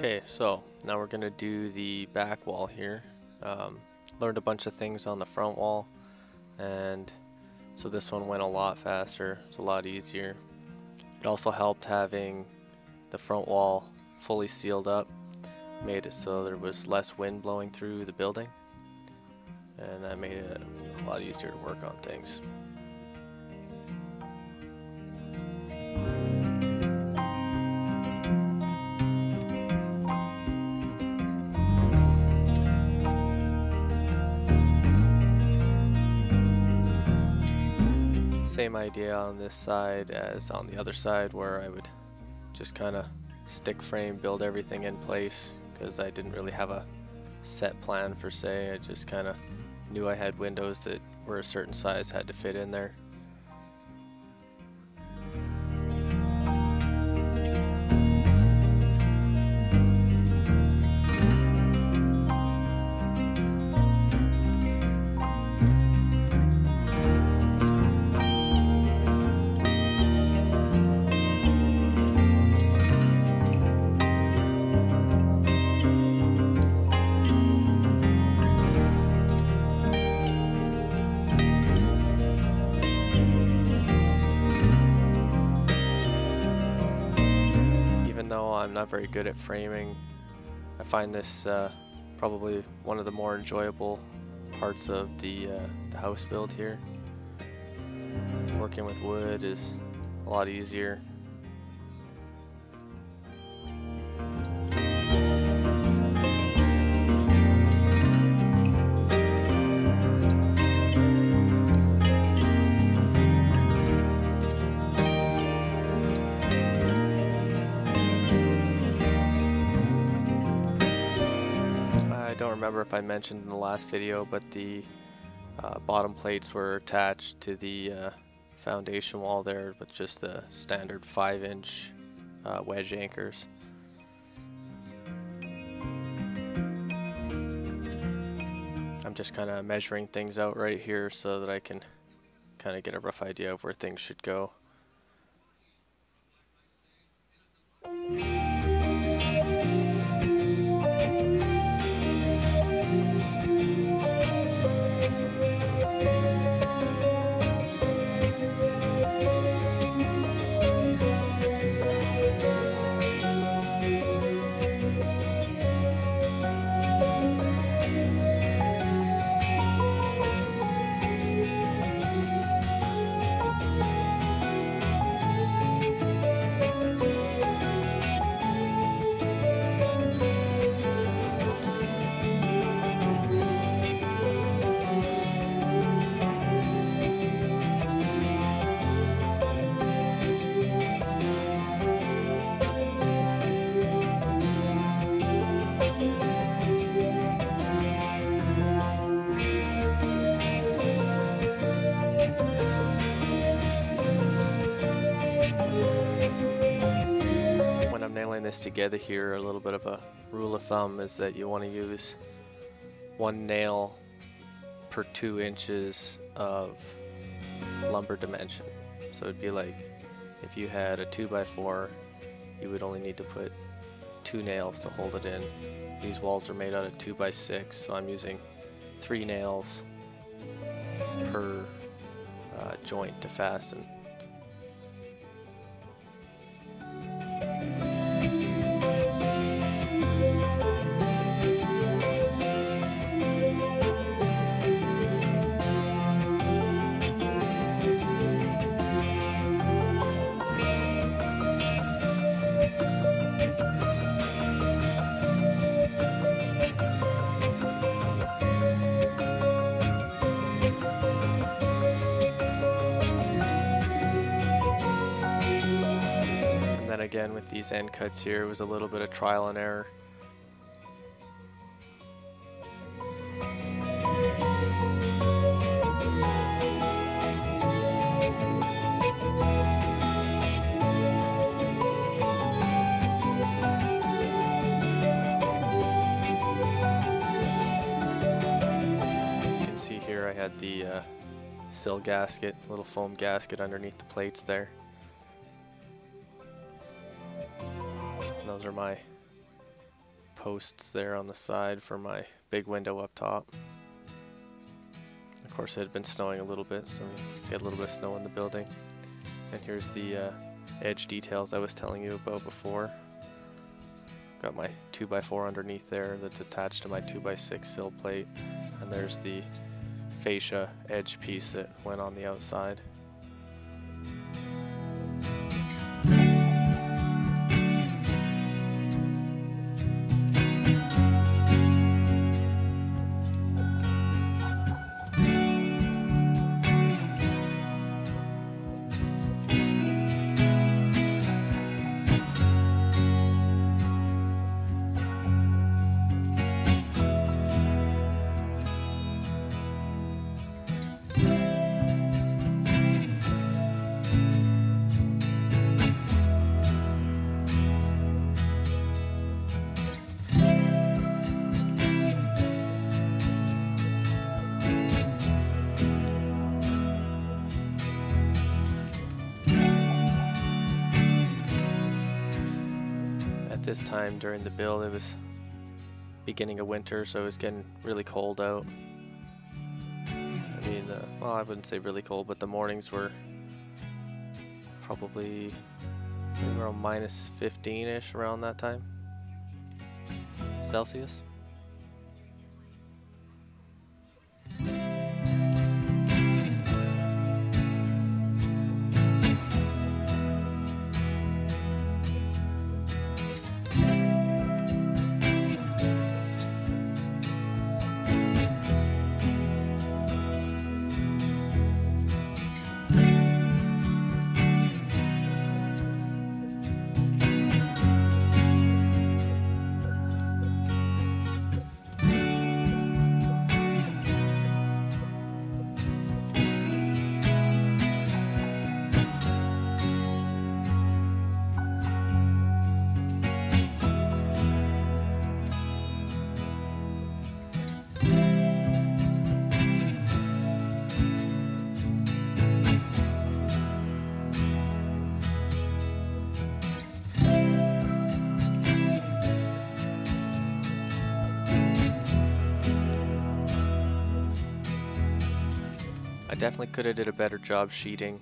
Okay, so now we're gonna do the back wall here. Learned a bunch of things on the front wall, and so this one went a lot faster. It's a lot easier. It also helped having the front wall fully sealed up, made it so there was less wind blowing through the building, and that made it a lot easier to work on things. Same idea on this side as on the other side, where I would just kind of stick frame, build everything in place, because I didn't really have a set plan per se. I just kind of knew I had windows that were a certain size, had to fit in there. I'm not very good at framing. I find this probably one of the more enjoyable parts of the house build here. Working with wood is a lot easier. I don't remember if I mentioned in the last video, but the bottom plates were attached to the foundation wall there with just the standard 5-inch wedge anchors. I'm just kind of measuring things out right here so that I can kind of get a rough idea of where things should go. This together here, a little bit of a rule of thumb is that you want to use 1 nail per 2 inches of lumber dimension. So it'd be like if you had a 2x4, you would only need to put 2 nails to hold it in. These walls are made out of 2x6, so I'm using 3 nails per joint to fasten. Again, with these end cuts here, it was a little bit of trial and error. You can see here I had the sill gasket, little foam gasket underneath the plates there. Those are my posts there on the side for my big window up top. Of course, it had been snowing a little bit, so we get a little bit of snow in the building. And here's the edge details I was telling you about before. Got my 2x4 underneath there that's attached to my 2x6 sill plate, and there's the fascia edge piece that went on the outside. This time during the build, it was beginning of winter, so it was getting really cold out. I mean, well, I wouldn't say really cold, but the mornings were probably around minus 15-ish around that time, Celsius. I definitely could have did a better job sheeting.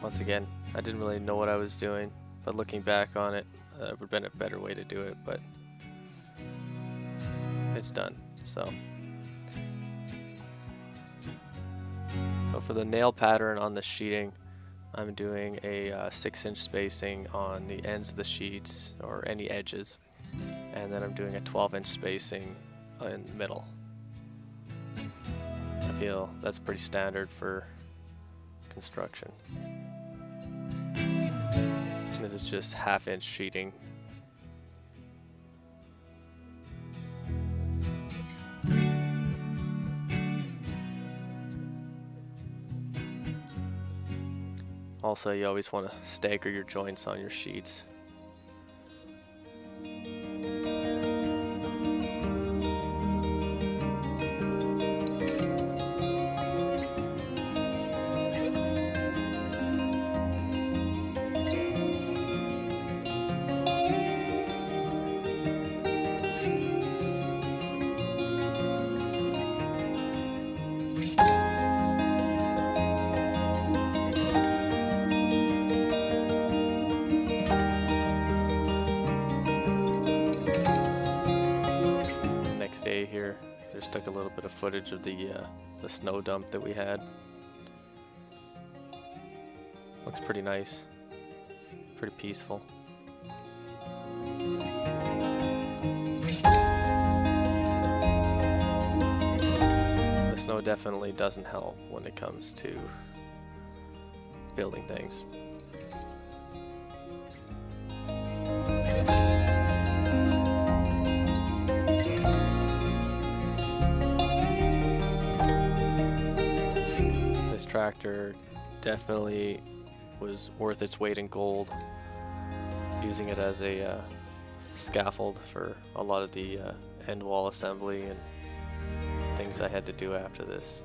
Once again, I didn't really know what I was doing, but looking back on it, it would have been a better way to do it, but it's done. So for the nail pattern on the sheeting, I'm doing a 6-inch spacing on the ends of the sheets or any edges, and then I'm doing a 12-inch spacing in the middle. I feel that's pretty standard for construction. This is just 1/2-inch sheeting. Also, you always want to stagger your joints on your sheets. Day here, just took a little bit of footage of the snow dump that we had. Looks pretty nice, pretty peaceful. The snow definitely doesn't help when it comes to building things. Tractor definitely was worth its weight in gold, using it as a scaffold for a lot of the end wall assembly and things I had to do after this.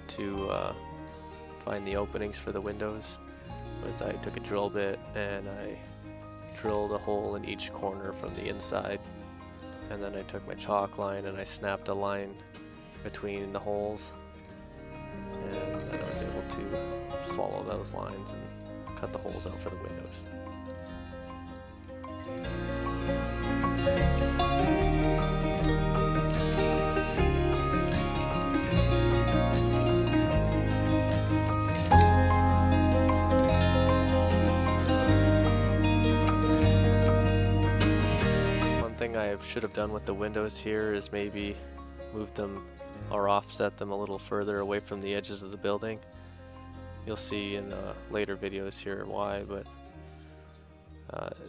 to find the openings for the windows was I took a drill bit and I drilled a hole in each corner from the inside, and then I took my chalk line and I snapped a line between the holes, and I was able to follow those lines and cut the holes out for the windows. I should have done with the windows here is maybe move them or offset them a little further away from the edges of the building. You'll see in later videos here why, but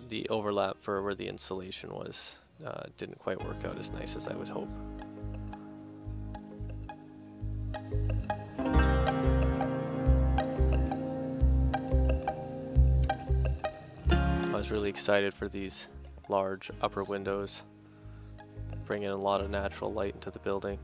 the overlap for where the insulation was didn't quite work out as nice as I was hoping. I was really excited for these large upper windows, bringing a lot of natural light into the building.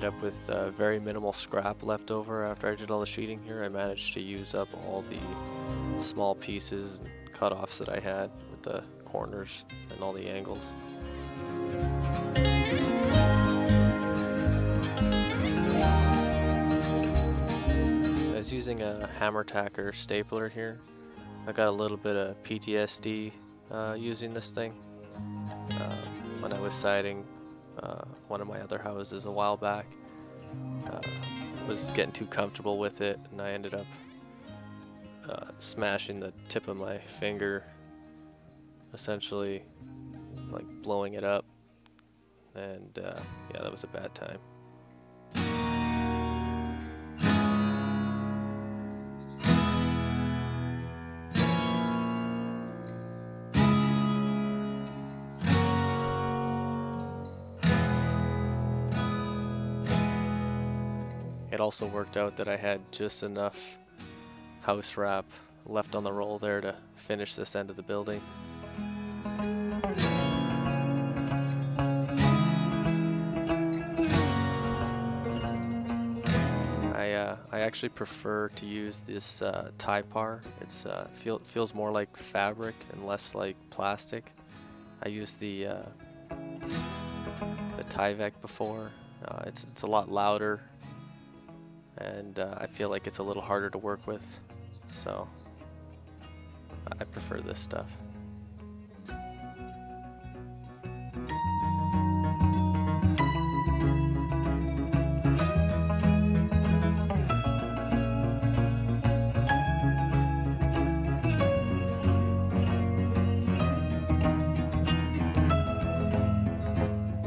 Up with very minimal scrap left over after I did all the sheeting here. I managed to use up all the small pieces and cut-offs that I had with the corners and all the angles. I was using a hammer tacker stapler here. I got a little bit of PTSD using this thing. When I was siding one of my other houses a while back, was getting too comfortable with it, and I ended up smashing the tip of my finger, essentially like blowing it up, and yeah, that was a bad time. It also worked out that I had just enough house wrap left on the roll there to finish this end of the building. I actually prefer to use this tie par. It's feels more like fabric and less like plastic. I used the Tyvek before. It's a lot louder, and I feel like it's a little harder to work with, so I prefer this stuff.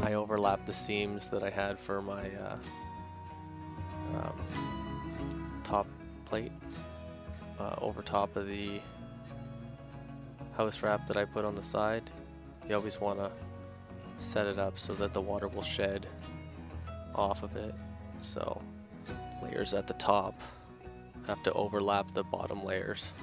I overlapped the seams that I had for my top plate over top of the house wrap that I put on the side. You always want to set it up so that the water will shed off of it. So layers at the top have to overlap the bottom layers.